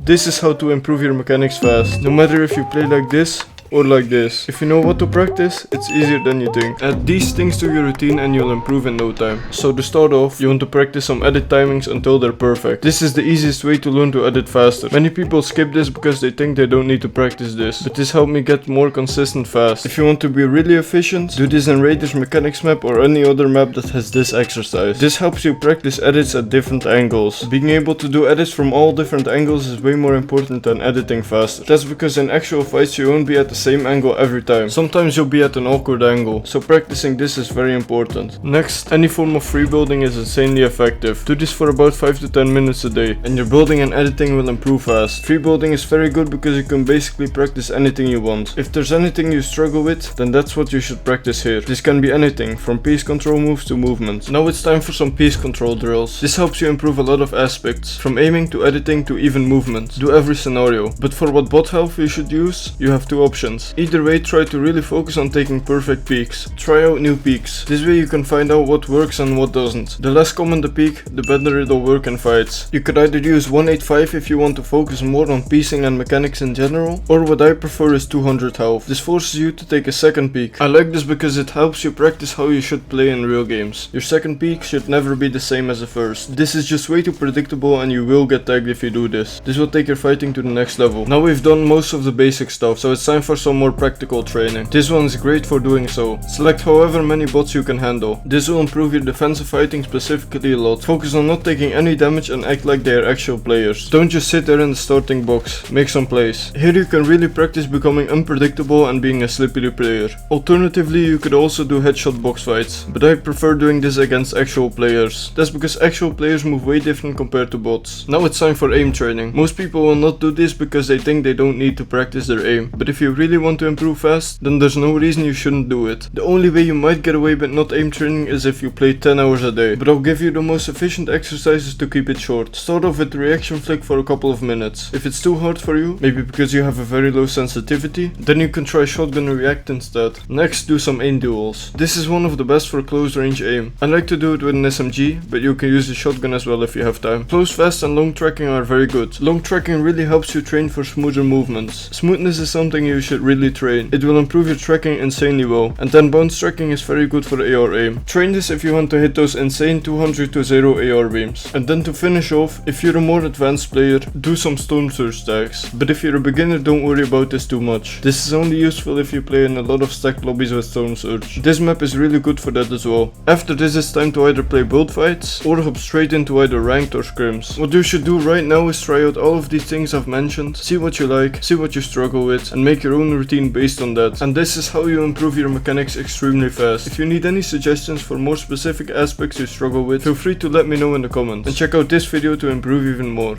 This is how to improve your mechanics fast, no matter if you play like this or like this. If you know what to practice, it's easier than you think. Add these things to your routine and you'll improve in no time. So to start off, you want to practice some edit timings until they're perfect. This is the easiest way to learn to edit faster. Many people skip this because they think they don't need to practice this, but this helped me get more consistent fast. If you want to be really efficient, do this in Raider's mechanics map or any other map that has this exercise. This helps you practice edits at different angles. Being able to do edits from all different angles is way more important than editing faster. That's because in actual fights you won't be at the same angle every time. Sometimes you'll be at an awkward angle, so practicing this is very important. Next, any form of free building is insanely effective. Do this for about 5 to 10 minutes a day, and your building and editing will improve fast. Free building is very good because you can basically practice anything you want. If there's anything you struggle with, then that's what you should practice here. This can be anything, from piece control moves to movement. Now it's time for some piece control drills. This helps you improve a lot of aspects, from aiming to editing to even movement. Do every scenario. But for what bot health you should use, you have two options. Either way, try to really focus on taking perfect peaks. Try out new peaks. This way you can find out what works and what doesn't. The less common the peak, the better it'll work in fights. You could either use 185 if you want to focus more on piecing and mechanics in general, or what I prefer is 200 health. This forces you to take a second peak. I like this because it helps you practice how you should play in real games. Your second peak should never be the same as the first. This is just way too predictable and you will get tagged if you do this. This will take your fighting to the next level. Now we've done most of the basic stuff, so it's time for some more practical training. This one is great for doing so. Select however many bots you can handle. This will improve your defensive fighting specifically a lot. Focus on not taking any damage and act like they are actual players. Don't just sit there in the starting box. Make some plays. Here you can really practice becoming unpredictable and being a slippery player. Alternatively, you could also do headshot box fights, but I prefer doing this against actual players. That's because actual players move way different compared to bots. Now it's time for aim training. Most people will not do this because they think they don't need to practice their aim, but if you really want to improve fast, then there's no reason you shouldn't do it. The only way you might get away with not aim training is if you play 10 hours a day, but I'll give you the most efficient exercises to keep it short. Start off with the reaction flick for a couple of minutes. If it's too hard for you, maybe because you have a very low sensitivity, then you can try shotgun react instead. Next, do some aim duels. This is one of the best for close range aim. I like to do it with an SMG, but you can use the shotgun as well if you have time. Close, fast and long tracking are very good. Long tracking really helps you train for smoother movements. Smoothness is something you should really train. It will improve your tracking insanely well. And then bounce tracking is very good for AR aim. Train this if you want to hit those insane 200 to 0 AR beams. And then to finish off, if you're a more advanced player, do some storm surge tags. But if you're a beginner, don't worry about this too much. This is only useful if you play in a lot of stacked lobbies with storm surge. This map is really good for that as well. After this, it's time to either play build fights or hop straight into either ranked or scrims. What you should do right now is try out all of these things I've mentioned, see what you like, see what you struggle with, and make your own routine based on that. And this is how you improve your mechanics extremely fast. If you need any suggestions for more specific aspects you struggle with, feel free to let me know in the comments. And check out this video to improve even more.